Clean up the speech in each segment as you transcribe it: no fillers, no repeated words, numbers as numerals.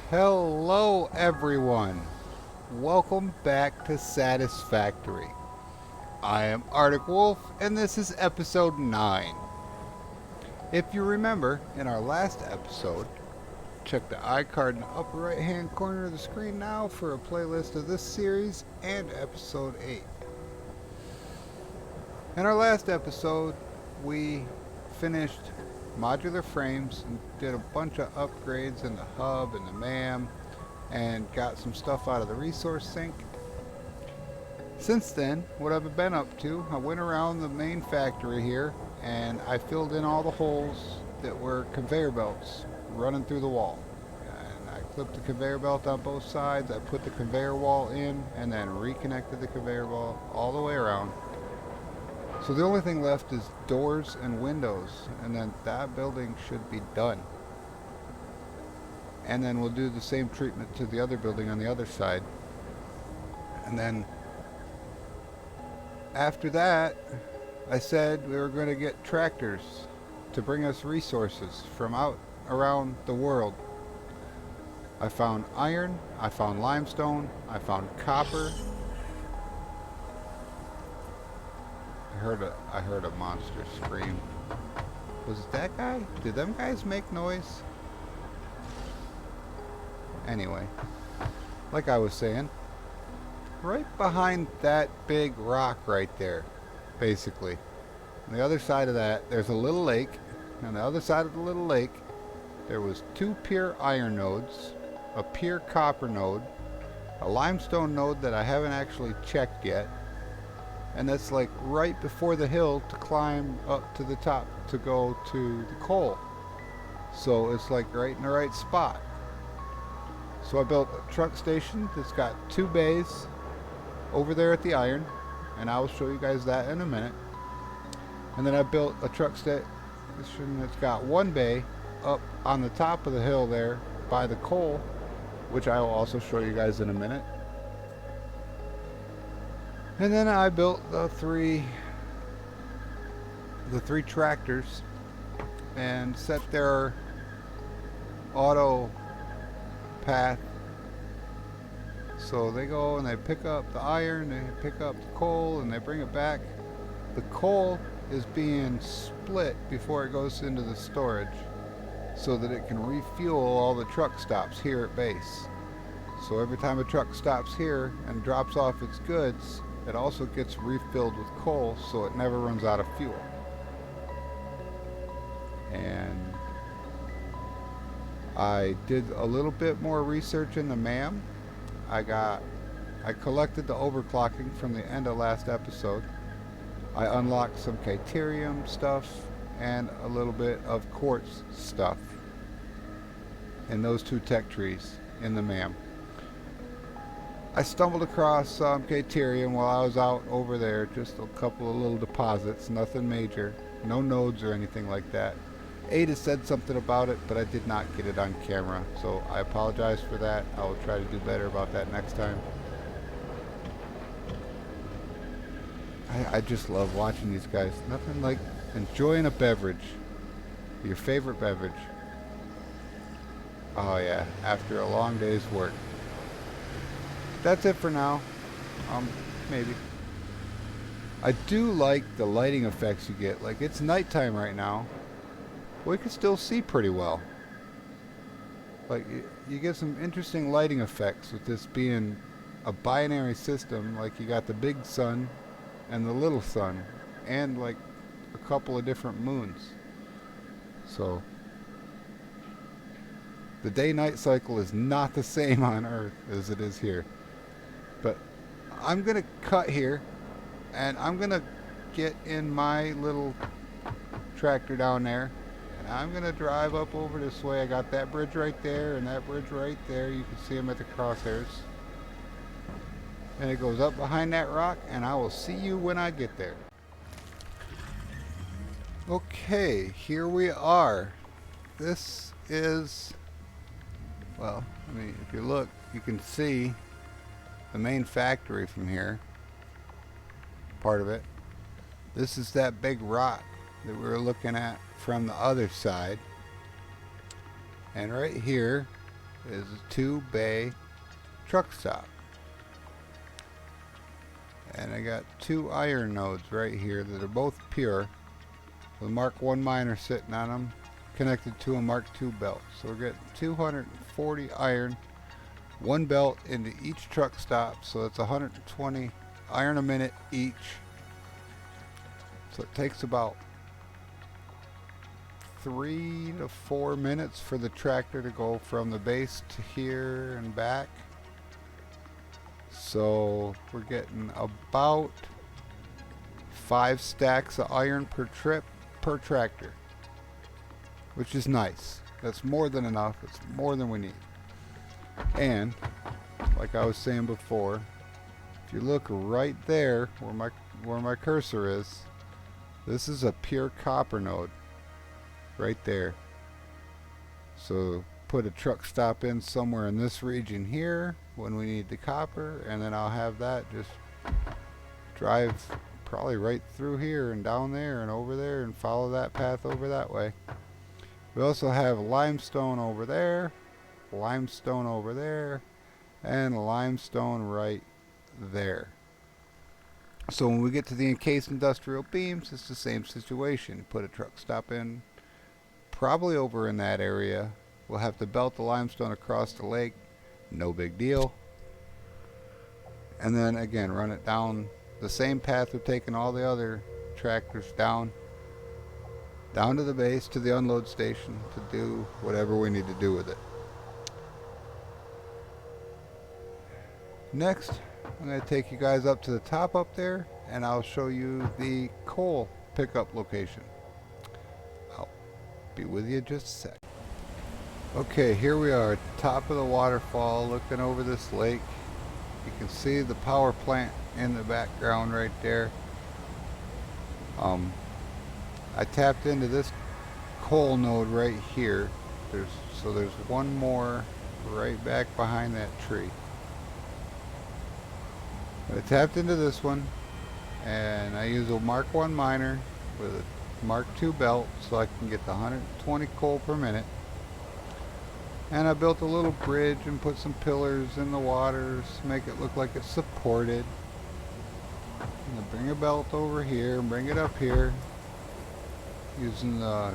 Hello everyone, welcome back to Satisfactory. I am Arctic Wolf and this is episode 9. If you remember, in our last episode, check the iCard in the upper right hand corner of the screen now for a playlist of this series and episode 8. In our last episode, we finished modular frames and did a bunch of upgrades in the hub and the MAM and got some stuff out of the resource sink. Since then, what I've been up to, I went around the main factory here and I filled in all the holes that were conveyor belts running through the wall. And I clipped the conveyor belt on both sides, I put the conveyor wall in and then reconnected the conveyor belt all the way around. So the only thing left is doors and windows, and then that building should be done. And then we'll do the same treatment to the other building on the other side. And then after that, I said we were going to get tractors to bring us resources from out around the world. I found iron, I found limestone, I found copper. I heard a monster scream. Was it that guy? Did them guys make noise? Anyway, like I was saying, right behind that big rock right there, basically. On the other side of that, there's a little lake. On the other side of the little lake, there was 2 pure iron nodes, a pure copper node, a limestone node that I haven't actually checked yet, and that's like right before the hill to climb up to the top to go to the coal. So it's like right in the right spot. So I built a truck station that's got 2 bays over there at the iron, and I will show you guys that in a minute. And then I built a truck station that's got 1 bay up on the top of the hill there by the coal, which I will also show you guys in a minute. And then I built the three tractors and set their auto path. So they go and they pick up the iron, they pick up the coal, and they bring it back. The coal is being split before it goes into the storage so that it can refuel all the truck stops here at base. So every time a truck stops here and drops off its goods, it also gets refilled with coal so it never runs out of fuel. And I did a little bit more research in the MAM. I collected the overclocking from the end of last episode. I unlocked some Caterium stuff and a little bit of quartz stuff in those 2 tech trees in the MAM. I stumbled across some Caterium while I was out over there, just a couple of little deposits, nothing major, no nodes or anything like that. Ada said something about it, but I did not get it on camera, so I apologize for that. I will try to do better about that next time. I just love watching these guys. Nothing like enjoying a beverage, your favorite beverage. Oh yeah, after a long day's work. That's it for now. Maybe. I do like the lighting effects you get. Like, it's nighttime right now, but we can still see pretty well. Like, you get some interesting lighting effects with this being a binary system. Like, you got the big sun and the little sun, and like a couple of different moons. So the day-night cycle is not the same on Earth as it is here. But I'm gonna cut here and I'm gonna get in my little tractor down there and I'm gonna drive up over this way. I got that bridge right there and that bridge right there. You can see them at the crosshairs. And it goes up behind that rock, and I will see you when I get there. Okay, here we are. This is, well, I mean, if you look, you can see the main factory from here. Part of it. This is that big rock that we were looking at from the other side. And right here is a 2-bay truck stop. And I got 2 iron nodes right here that are both pure, with Mark 1 miner sitting on them, connected to a Mark 2 belt. So we're getting 240 iron, 1 belt into each truck stop, so it's 120 iron a minute each. So it takes about 3 to 4 minutes for the tractor to go from the base to here and back. So we're getting about 5 stacks of iron per trip per tractor, which is nice. That's more than enough. It's more than we need. And like I was saying before, if you look right there where my cursor is, this is a pure copper node right there. So put a truck stop in somewhere in this region here when we need the copper, and then I'll have that just drive probably right through here and down there and over there and follow that path over that way. We also have limestone over there, limestone over there, and limestone right there. So when we get to the encased industrial beams, it's the same situation. Put a truck stop in probably over in that area. We'll have to belt the limestone across the lake, no big deal. And then again, run it down the same path we're taking all the other tractors down to the base, to the unload station, to do whatever we need to do with it. Next, I'm going to take you guys up to the top up there, and I'll show you the coal pickup location. I'll be with you in just a sec. Okay, here we are at the top of the waterfall looking over this lake. You can see the power plant in the background right there. I tapped into this coal node right here. There's one more right back behind that tree. I tapped into this one, and I use a Mark 1 miner with a Mark 2 belt so I can get the 120 coal per minute. And I built a little bridge and put some pillars in the waters to make it look like it's supported. And I bring a belt over here and bring it up here using the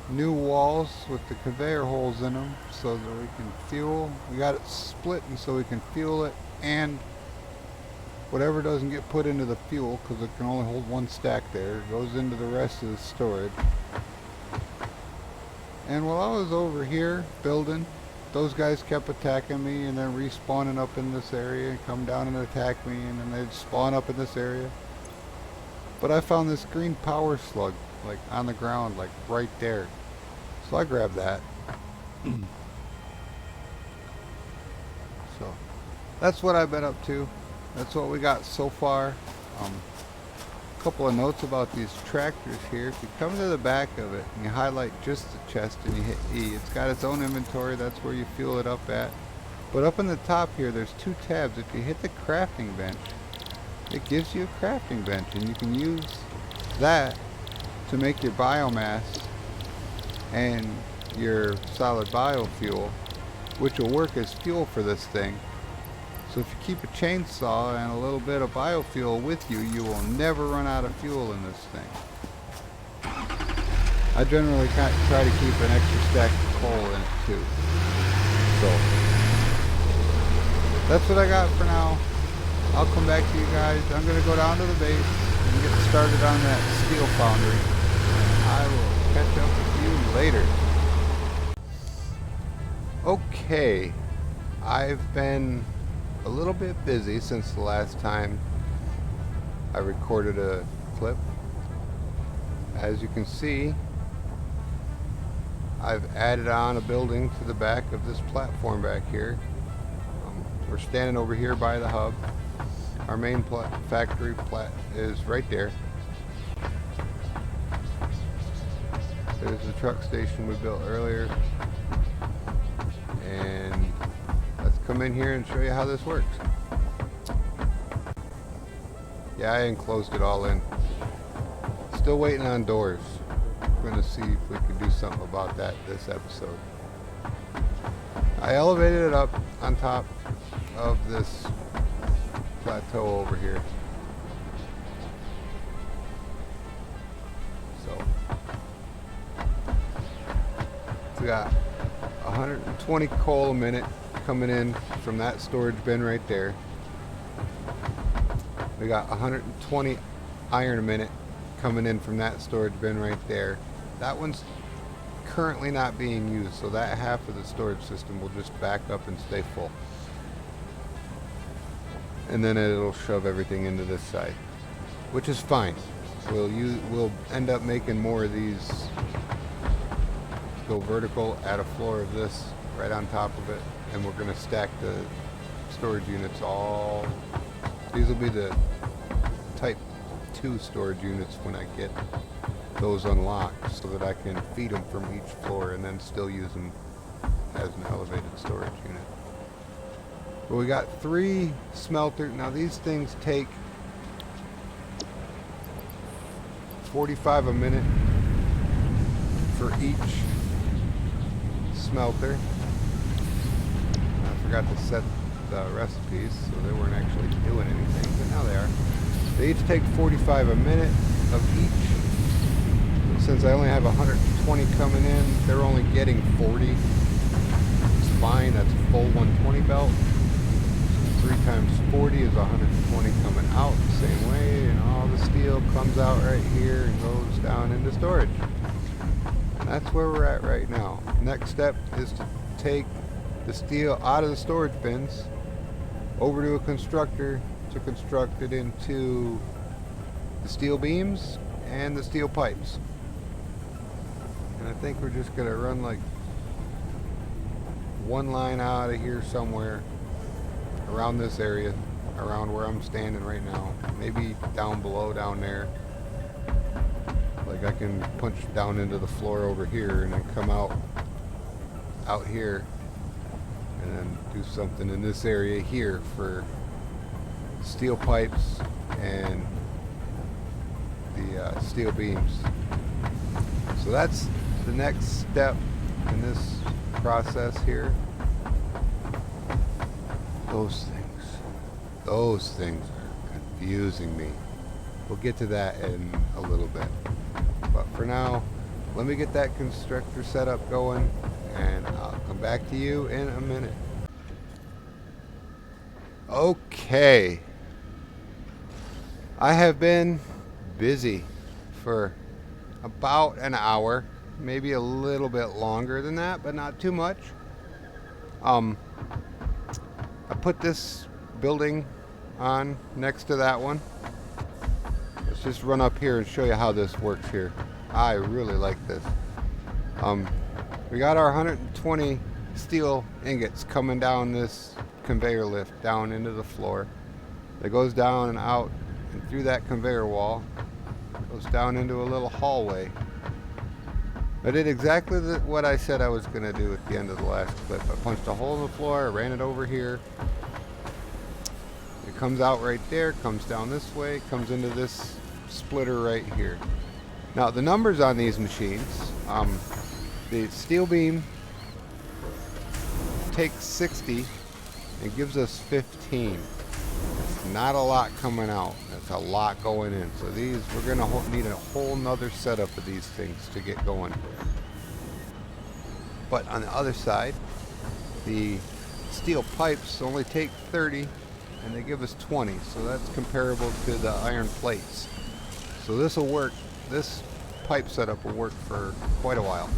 new walls with the conveyor holes in them so that we can fuel. We got it split and so we can fuel it, and whatever doesn't get put into the fuel, because it can only hold 1 stack there, goes into the rest of the storage. And while I was over here building, those guys kept attacking me and then respawning up in this area and come down and attack me, and then they'd spawn up in this area. But I found this green power slug like on the ground, like right there. So I grabbed that. So that's what I've been up to. That's what we got so far. A couple of notes about these tractors here. If you come to the back of it and you highlight just the chest and you hit E, it's got its own inventory. That's where you fuel it up at. But up in the top here, there's 2 tabs. If you hit the crafting bench, it gives you a crafting bench, and you can use that to make your biomass and your solid biofuel, which will work as fuel for this thing. So if you keep a chainsaw and a little bit of biofuel with you, you will never run out of fuel in this thing. I generally try to keep an extra stack of coal in it too. So that's what I got for now. I'll come back to you guys. I'm going to go down to the base and get started on that steel foundry. I will catch up with you later. Okay, I've been a little bit busy since the last time I recorded a clip. As you can see, I've added on a building to the back of this platform back here. We're standing over here by the hub. Our main factory is right there. There's the truck station we built earlier. And let's come in here and show you how this works. Yeah, I enclosed it all in. Still waiting on doors. going to see if we can do something about that this episode. I elevated it up on top of this plateau over here. So we got 120 coal a minute coming in from that storage bin right there. We got 120 iron a minute coming in from that storage bin right there. That one's currently not being used, so that half of the storage system will just back up and stay full. And then it'll shove everything into this side, which is fine. We'll end up making more of these go vertical, add a floor of this right on top of it, and we're going to stack the storage units all. These will be the type 2 storage units when I get those unlocked, so that I can feed them from each floor and then still use them as an elevated storage unit. But we got 3 smelters. Now these things take 45 a minute for each smelter. I forgot to set the recipes, so they weren't actually doing anything, but now they are. They each take 45 a minute of each. Since I only have 120 coming in, they're only getting 40. It's fine, that's a full 120 belt. 3 times 40 is 120 coming out the same way, and all the steel comes out right here and goes down into storage. And that's where we're at right now. Next step is to take the steel out of the storage bins over to a constructor to construct it into the steel beams and the steel pipes. And I think we're just going to run like one line out of here somewhere around this area, around where I'm standing right now. Maybe down below, down there. Like I can punch down into the floor over here and then come out here and then do something in this area here for steel pipes and the steel beams. So that's the next step in this process here. Those things are confusing me. We'll get to that in a little bit. But for now, let me get that constructor setup going, and I'll come back to you in a minute. Okay. I have been busy for about an hour, maybe a little bit longer than that, but not too much. I put this building on next to that one. Let's just run up here and show you how this works here. I really like this. We got our 120 steel ingots coming down this conveyor lift down into the floor. It goes down and out and through that conveyor wall. Goes down into a little hallway. I did exactly what I said I was going to do at the end of the last clip. I punched a hole in the floor, I ran it over here. It comes out right there, comes down this way, comes into this splitter right here. Now the numbers on these machines, the steel beam takes 60 and gives us 15. It's not a lot coming out. That's a lot going in. So these, we're going to need a whole nother setup of these things to get going. But on the other side, the steel pipes only take 30 and they give us 20. So that's comparable to the iron plates. So this will work. This pipe setup will work for quite a while.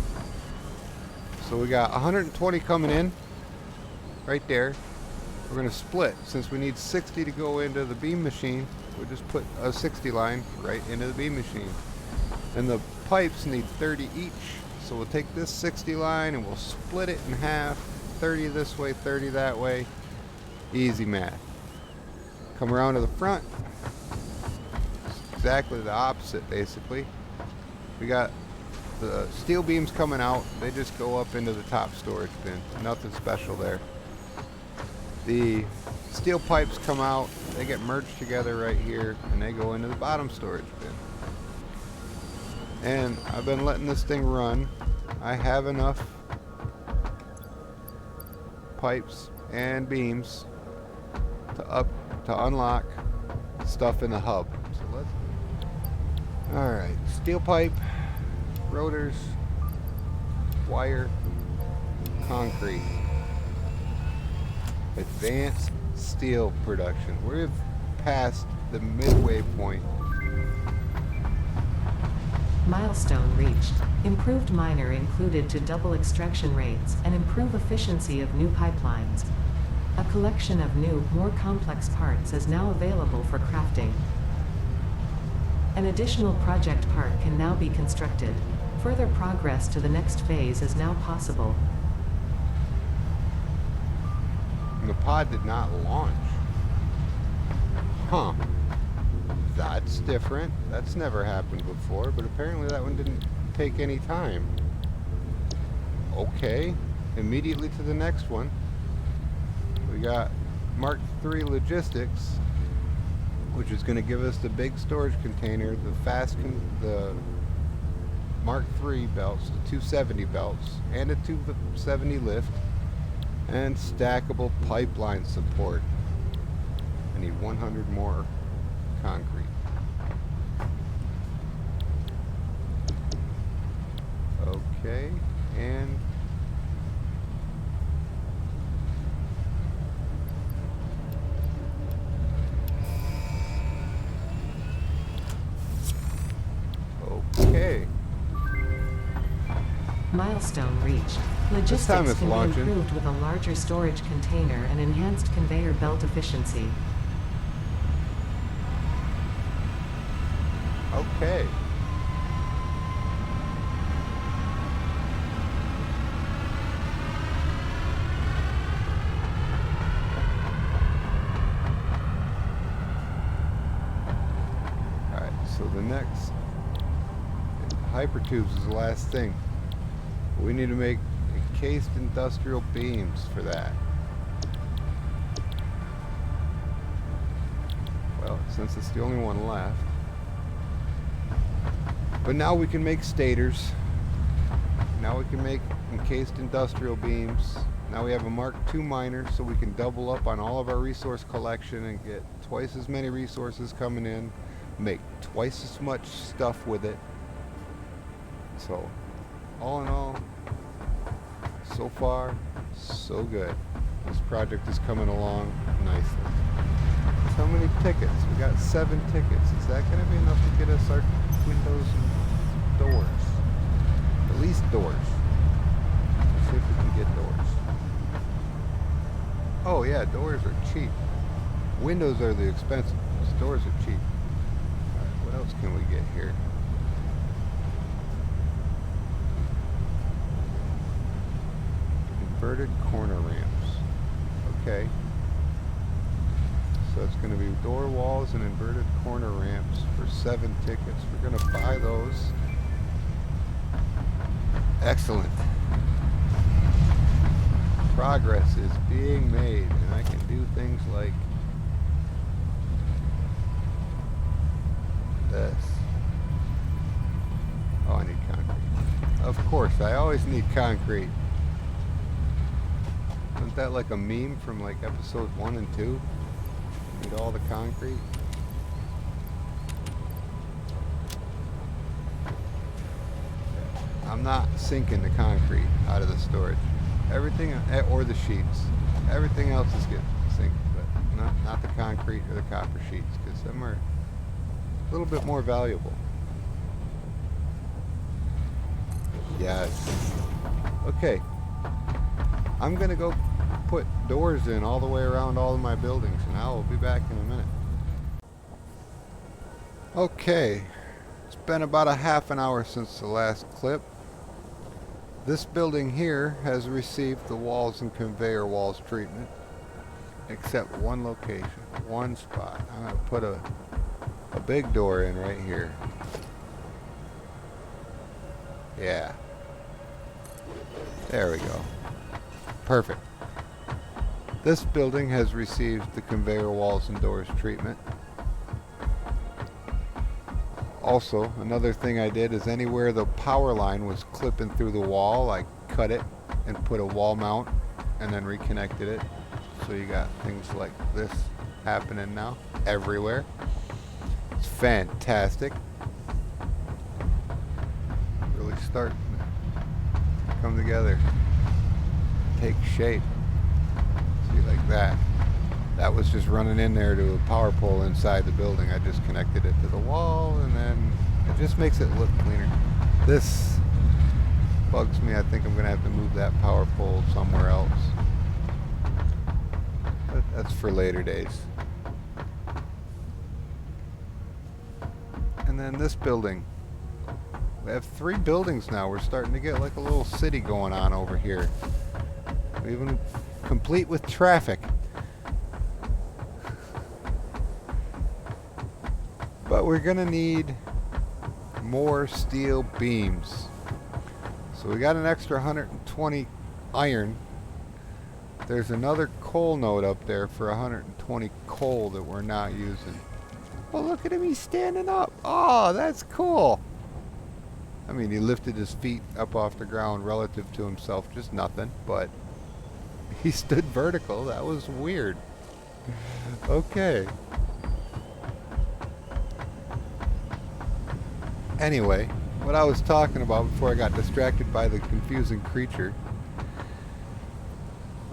So we got 120 coming in right there. We're going to split. Since we need 60 to go into the beam machine, we'll just put a 60 line right into the beam machine. And the pipes need 30 each. So we'll take this 60 line and we'll split it in half. 30 this way, 30 that way. Easy math. Come around to the front. It's exactly the opposite, basically. We got the steel beams coming out. They just go up into the top storage bin. Nothing special there. The steel pipes come out, they get merged together right here, and they go into the bottom storage bin. And I've been letting this thing run. I have enough pipes and beams to unlock stuff in the hub. So let's. All right, steel pipe, rotors, wire, concrete. Advanced steel production. We've passed the midway point. Milestone reached. Improved miner included to double extraction rates and improve efficiency of new pipelines. A collection of new, more complex parts is now available for crafting. An additional project part can now be constructed. Further progress to the next phase is now possible. And the pod did not launch. Huh. That's different. That's never happened before, but apparently that one didn't take any time. Okay. Immediately to the next one. We got Mark III logistics, which is going to give us the big storage container, the Mark III belts, the 270 belts, and a 270 lift, and stackable pipeline support. I need 100 more concrete. Okay, and okay. Milestone reached. Logistics time it's can launching. be improved with a larger storage container and enhanced conveyor belt efficiency. Okay. Alright, so the next hypertubes is the last thing. We need to make encased industrial beams for that. Well, since it's the only one left. But now we can make stators. Now we can make encased industrial beams. Now we have a Mark II miner, so we can double up on all of our resource collection and get twice as many resources coming in, make twice as much stuff with it. So, all in all, so far, so good. This project is coming along nicely. How many tickets? We got 7 tickets. Is that going to be enough to get us our windows and doors? At least doors. Let's see if we can get doors. Oh yeah, doors are cheap. Windows are the expensive ones. Doors are cheap. Alright, what else can we get here? Inverted corner ramps. Okay. So it's going to be door walls and inverted corner ramps for 7 tickets. We're going to buy those. Excellent. Progress is being made, and I can do things like this. Oh, I need concrete. Of course, I always need concrete. Isn't that like a meme from like episodes 1 and 2? Need all the concrete. I'm not sinking the concrete out of the storage. Everything, or the sheets. Everything else is getting sinked, but not the concrete or the copper sheets, because them are a little bit more valuable. Yes. Okay. I'm gonna go put doors in all the way around all of my buildings, and I will be back in a minute. Okay, it's been about a half an hour since the last clip. This building here has received the walls and conveyor walls treatment, except one location, one spot. I'm gonna put a big door in right here. Yeah, there we go. Perfect. This building has received the conveyor walls and doors treatment. Also, another thing I did is anywhere the power line was clipping through the wall, I cut it and put a wall mount and then reconnected it. So you got things like this happening now everywhere. It's fantastic. Really starting to come together, take shape. See, like that. That was just running in there to a power pole inside the building. I just connected it to the wall, and then it just makes it look cleaner. This bugs me. I think I'm going to have to move that power pole somewhere else. But that's for later days. And then this building. We have 3 buildings now. We're starting to get like a little city going on over here. Even complete with traffic. But we're gonna need more steel beams. So we got an extra 120 iron. There's another coal node up there for 120 coal that we're not using. Well, look at him, he's standing up. Oh, that's cool. I mean, he lifted his feet up off the ground relative to himself, just nothing, but he stood vertical. That was weird. Okay. Anyway, what I was talking about before I got distracted by the confusing creature.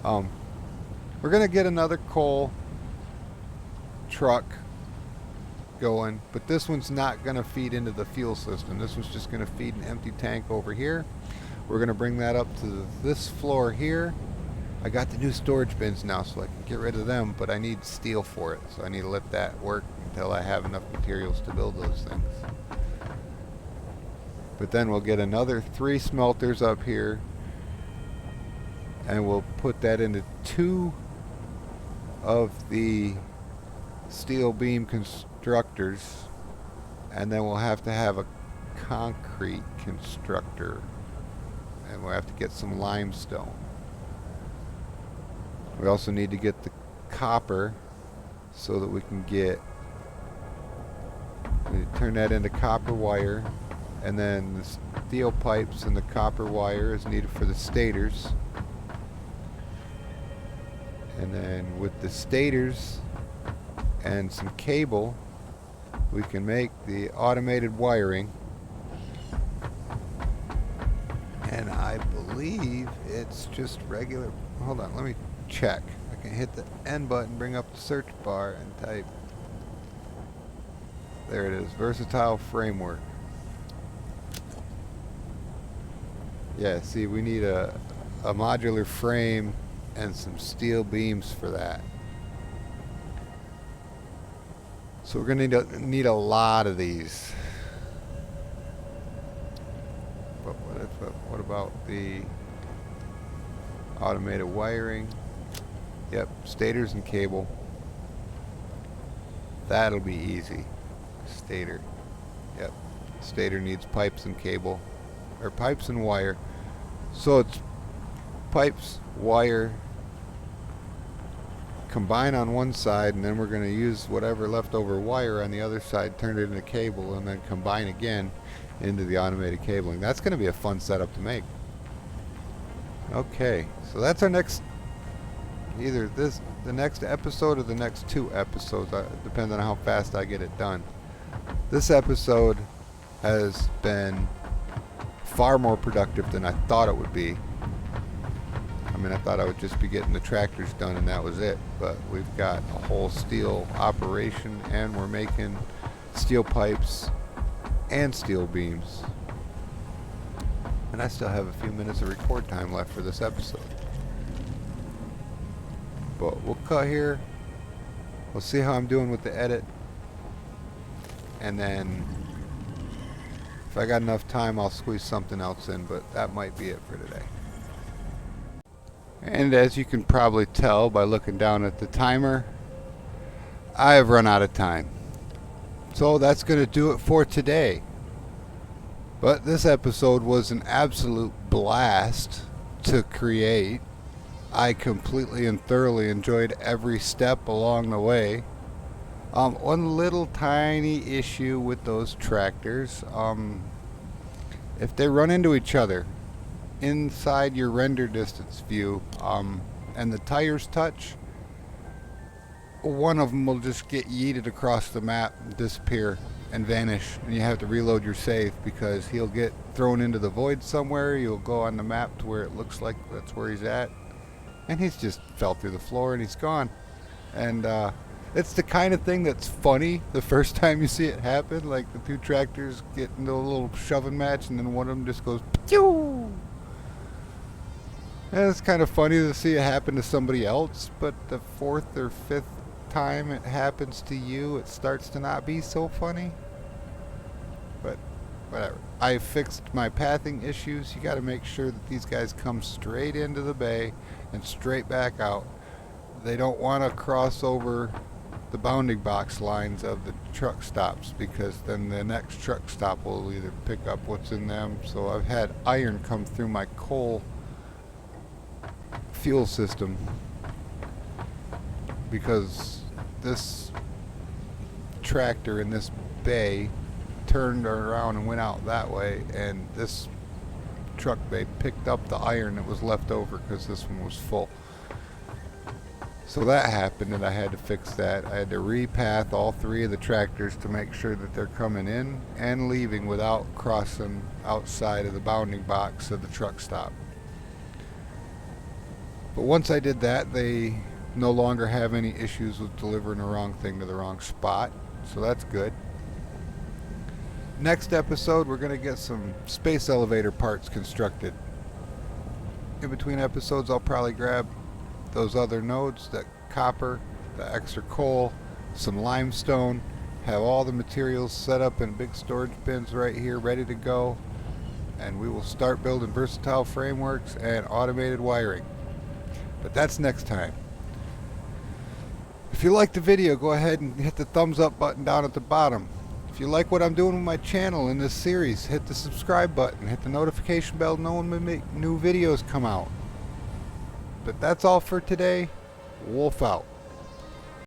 We're gonna get another coal truck going, but this one's not gonna feed into the fuel system. This one's just gonna feed an empty tank over here. We're gonna bring that up to this floor here. I got the new storage bins now, so I can get rid of them, but I need steel for it, so I need to let that work until I have enough materials to build those things. But then we'll get another 3 smelters up here, and we'll put that into 2 of the steel beam constructors, and then we'll have to have a concrete constructor, and we'll have to get some limestone. We also need to get the copper so that we can turn that into copper wire. And then the steel pipes and the copper wire is needed for the stators. And then with the stators and some cable, we can make the automated wiring. And I believe it's just regular. Hold on, let me check. I can hit the N button, bring up the search bar, and type. There it is, versatile framework. Yeah, see, we need a modular frame and some steel beams for that. So we're going to need a lot of these. But what about the automated wiring? Yep, stators and cable. That'll be easy. Stator. Yep, stator needs pipes and cable. Or pipes and wire. So it's pipes, wire, combine on one side, and then we're going to use whatever leftover wire on the other side, turn it into cable, and then combine again into the automated cabling. That's going to be a fun setup to make. Okay, so that's our next, either the next episode or the next 2 episodes, depending on how fast I get it done. This episode has been far more productive than I thought it would be. I mean, I thought I would just be getting the tractors done and that was it, but we've got a whole steel operation, and we're making steel pipes and steel beams. And I still have a few minutes of record time left for this episode. But we'll cut here. We'll see how I'm doing with the edit. And then if I got enough time, I'll squeeze something else in, but that might be it for today. And as you can probably tell by looking down at the timer, I have run out of time. So that's going to do it for today. But this episode was an absolute blast to create. I completely and thoroughly enjoyed every step along the way. One little tiny issue with those tractors, if they run into each other inside your render distance view, and the tires touch, one of them will just get yeeted across the map, disappear, and vanish, and you have to reload your save because he'll get thrown into the void somewhere. You'll go on the map to where it looks like that's where he's at, and he's just fell through the floor and he's gone. And it's the kind of thing that's funny the first time you see it happen. Like the two tractors get into a little shoving match, and then one of them just goes pew. And it's kind of funny to see it happen to somebody else, but the fourth or fifth time it happens to you, it starts to not be so funny. But whatever. I fixed my pathing issues. You got to make sure that these guys come straight into the bay and straight back out. They don't want to cross over the bounding box lines of the truck stops, because then the next truck stop will either pick up what's in them. So I've had iron come through my coal fuel system because this tractor in this bay turned around and went out that way, and this truck bay picked up the iron that was left over because this one was full. So that happened, and I had to fix that. I had to repath all three of the tractors to make sure that they're coming in and leaving without crossing outside of the bounding box of the truck stop. But once I did that, they no longer have any issues with delivering the wrong thing to the wrong spot, so that's good. Next episode, we're going to get some space elevator parts constructed. In between episodes, I'll probably grab those other nodes, that copper, the extra coal, some limestone, have all the materials set up in big storage bins right here ready to go, and we will start building versatile frameworks and automated wiring. But that's next time. If you liked the video, go ahead and hit the thumbs up button down at the bottom. If you like what I'm doing with my channel in this series, hit the subscribe button, hit the notification bell to know when new videos come out. But that's all for today. Wolf out.